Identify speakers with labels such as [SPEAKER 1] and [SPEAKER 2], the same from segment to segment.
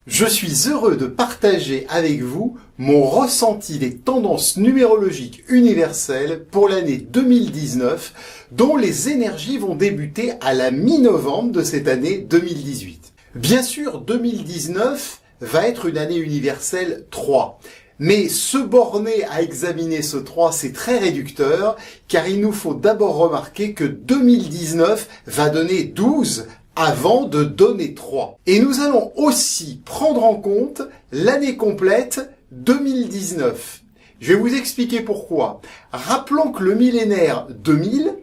[SPEAKER 1] Je suis heureux de partager avec vous mon ressenti des tendances numérologiques universelles pour l'année 2019, dont les énergies vont débuter à la mi-novembre de cette année 2018. Bien sûr, 2019 va être une année universelle 3. Mais se borner à examiner ce 3, c'est très réducteur, car il nous faut d'abord remarquer que 2019 va donner 12 avant de donner 3. Et nous allons aussi prendre en compte l'année complète 2019. Je vais vous expliquer pourquoi. Rappelons que le millénaire 2000,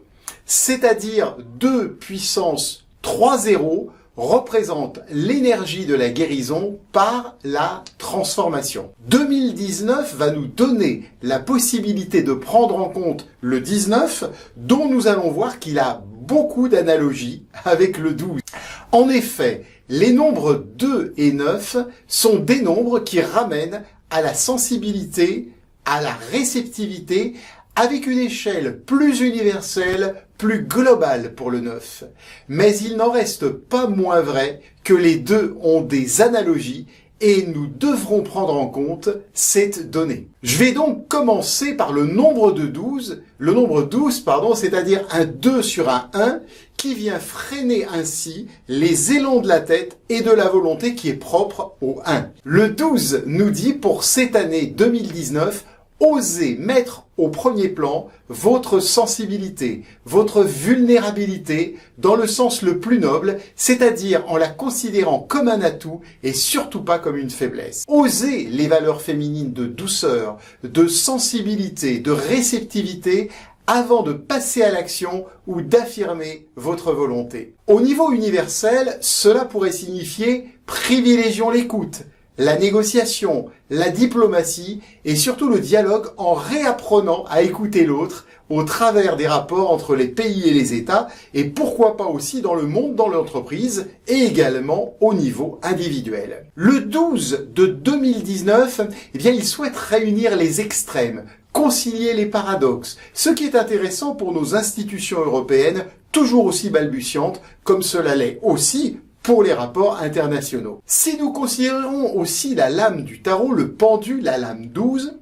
[SPEAKER 1] c'est-à-dire 2 puissance 3 zéros, représente l'énergie de la guérison par la transformation. 2019 va nous donner la possibilité de prendre en compte le 19, dont nous allons voir qu'il a beaucoup d'analogies avec le 12. En effet, les nombres 2 et 9 sont des nombres qui ramènent à la sensibilité, à la réceptivité, avec une échelle plus universelle, plus globale pour le 9. Mais il n'en reste pas moins vrai que les deux ont des analogies et nous devrons prendre en compte cette donnée. Je vais donc commencer par le nombre 12, c'est-à-dire un 2 sur un 1, qui vient freiner ainsi les élans de la tête et de la volonté qui est propre au 1. Le 12 nous dit pour cette année 2019, osez mettre au premier plan votre sensibilité, votre vulnérabilité dans le sens le plus noble, c'est-à-dire en la considérant comme un atout et surtout pas comme une faiblesse. Osez les valeurs féminines de douceur, de sensibilité, de réceptivité avant de passer à l'action ou d'affirmer votre volonté. Au niveau universel, cela pourrait signifier privilégions l'écoute, la négociation, la diplomatie et surtout le dialogue en réapprenant à écouter l'autre au travers des rapports entre les pays et les États et pourquoi pas aussi dans le monde, dans l'entreprise et également au niveau individuel. Le 12 de 2019, il souhaite réunir les extrêmes, concilier les paradoxes, ce qui est intéressant pour nos institutions européennes, toujours aussi balbutiantes, comme cela l'est aussi pour les rapports internationaux. Si nous considérons aussi la lame du tarot, le pendu, la lame 12,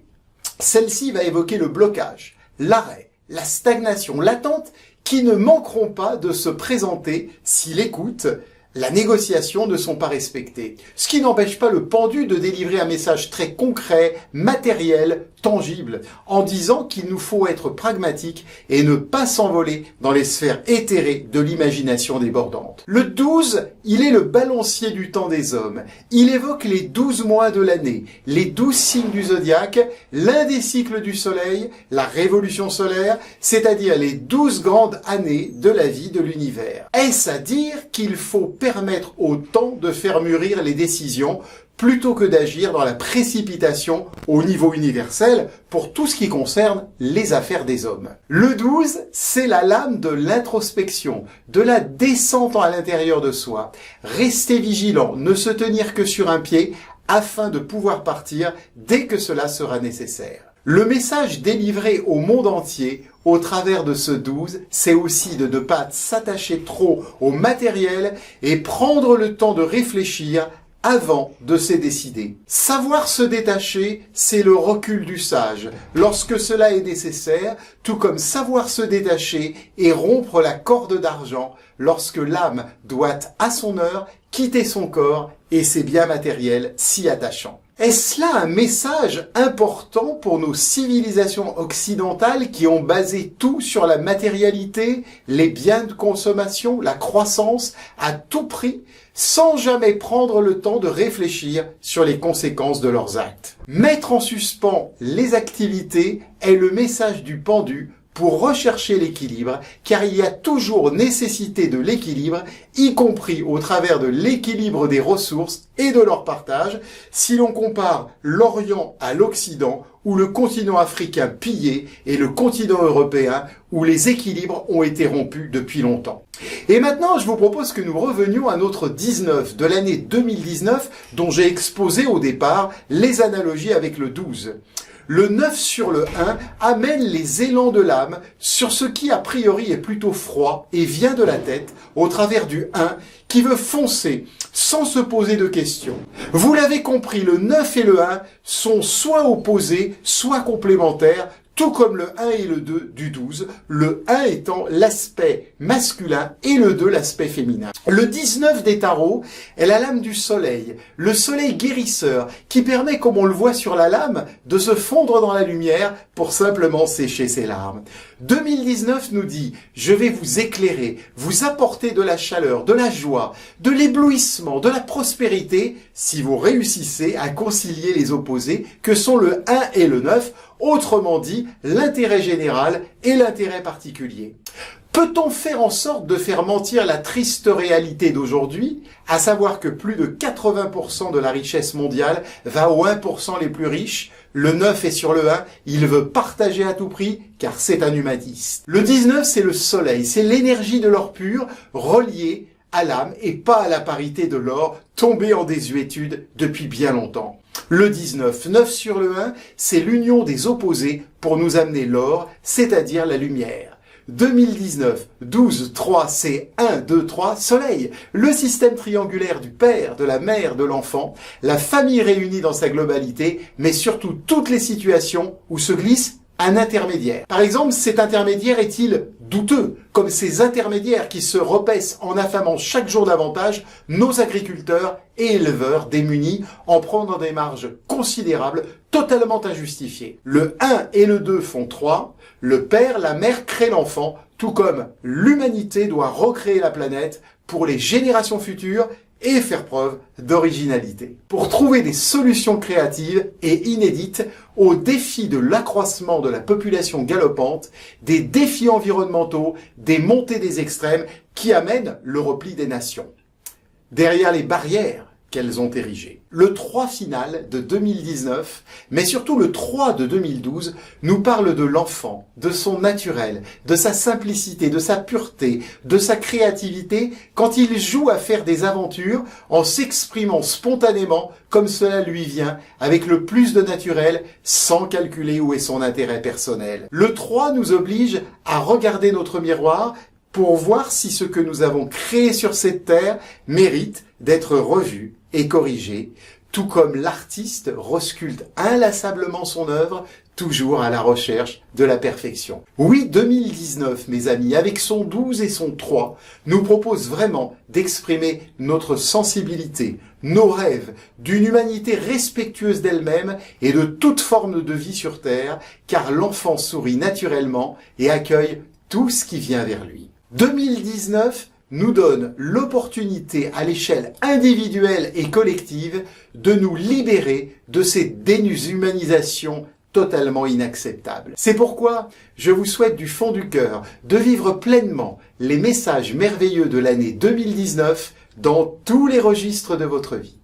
[SPEAKER 1] celle-ci va évoquer le blocage, l'arrêt, la stagnation, l'attente qui ne manqueront pas de se présenter si l'écoute, la négociation ne sont pas respectées. Ce qui n'empêche pas le pendu de délivrer un message très concret, matériel, tangible, en disant qu'il nous faut être pragmatique et ne pas s'envoler dans les sphères éthérées de l'imagination débordante. Le 12, il est le balancier du temps des hommes. Il évoque les 12 mois de l'année, les 12 signes du zodiaque, l'un des cycles du soleil, la révolution solaire, c'est-à-dire les 12 grandes années de la vie de l'univers. Est-ce à dire qu'il faut permettre au temps de faire mûrir les décisions plutôt que d'agir dans la précipitation au niveau universel pour tout ce qui concerne les affaires des hommes. Le 12, c'est la lame de l'introspection, de la descente à l'intérieur de soi. Rester vigilant, ne se tenir que sur un pied afin de pouvoir partir dès que cela sera nécessaire. Le message délivré au monde entier au travers de ce 12, c'est aussi de ne pas s'attacher trop au matériel et prendre le temps de réfléchir avant de se décider. Savoir se détacher, c'est le recul du sage, lorsque cela est nécessaire, tout comme savoir se détacher et rompre la corde d'argent, lorsque l'âme doit, à son heure, quitter son corps et ses biens matériels si attachants. Est-ce là un message important pour nos civilisations occidentales qui ont basé tout sur la matérialité, les biens de consommation, la croissance à tout prix, sans jamais prendre le temps de réfléchir sur les conséquences de leurs actes? Mettre en suspens les activités est le message du pendu pour rechercher l'équilibre, car il y a toujours nécessité de l'équilibre, y compris au travers de l'équilibre des ressources et de leur partage, si l'on compare l'Orient à l'Occident, ou le continent africain pillé, et le continent européen, où les équilibres ont été rompus depuis longtemps. Et maintenant, je vous propose que nous revenions à notre 19 de l'année 2019, dont j'ai exposé au départ les analogies avec le 12. Le 9 sur le 1 amène les élans de l'âme sur ce qui a priori est plutôt froid et vient de la tête au travers du 1 qui veut foncer sans se poser de questions. Vous l'avez compris, le 9 et le 1 sont soit opposés, soit complémentaires, tout comme le 1 et le 2 du 12, le 1 étant l'aspect masculin et le 2 l'aspect féminin. Le 19 des tarots est la lame du soleil, le soleil guérisseur qui permet, comme on le voit sur la lame, de se fondre dans la lumière pour simplement sécher ses larmes. 2019 nous dit « Je vais vous éclairer, vous apporter de la chaleur, de la joie, de l'éblouissement, de la prospérité si vous réussissez à concilier les opposés que sont le 1 et le 9, autrement dit l'intérêt général et l'intérêt particulier. » Peut-on faire en sorte de faire mentir la triste réalité d'aujourd'hui, à savoir que plus de 80% de la richesse mondiale va aux 1% les plus riches? Le 9 est sur le 1, il veut partager à tout prix, car c'est un humaniste. Le 19, c'est le soleil, c'est l'énergie de l'or pur, reliée à l'âme et pas à la parité de l'or, tombée en désuétude depuis bien longtemps. Le 19, 9 sur le 1, c'est l'union des opposés pour nous amener l'or, c'est-à-dire la lumière. 2019, 12, 3, c'est 1, 2, 3, soleil. Le système triangulaire du père, de la mère, de l'enfant, la famille réunie dans sa globalité, mais surtout toutes les situations où se glisse un intermédiaire. Par exemple, cet intermédiaire est-il douteux, comme ces intermédiaires qui se repaissent en affamant chaque jour davantage nos agriculteurs et éleveurs démunis en prenant des marges considérables, totalement injustifiées. Le 1 et le 2 font 3, le père, la mère créent l'enfant, tout comme l'humanité doit recréer la planète pour les générations futures et faire preuve d'originalité. Pour trouver des solutions créatives et inédites aux défis de l'accroissement de la population galopante, des défis environnementaux, des montées des extrêmes qui amènent le repli des nations. Derrière les barrières qu'elles ont érigées. Le 3 final de 2019, mais surtout le 3 de 2012, nous parle de l'enfant, de son naturel, de sa simplicité, de sa pureté, de sa créativité, quand il joue à faire des aventures en s'exprimant spontanément comme cela lui vient, avec le plus de naturel, sans calculer où est son intérêt personnel. Le 3 nous oblige à regarder notre miroir pour voir si ce que nous avons créé sur cette terre mérite d'être revu et corrigé, tout comme l'artiste resculpte inlassablement son œuvre, toujours à la recherche de la perfection. Oui, 2019, mes amis, avec son 12 et son 3, nous propose vraiment d'exprimer notre sensibilité, nos rêves, d'une humanité respectueuse d'elle-même et de toute forme de vie sur Terre, car l'enfant sourit naturellement et accueille tout ce qui vient vers lui. 2019 nous donne l'opportunité à l'échelle individuelle et collective de nous libérer de ces déshumanisations totalement inacceptables. C'est pourquoi je vous souhaite du fond du cœur de vivre pleinement les messages merveilleux de l'année 2019 dans tous les registres de votre vie.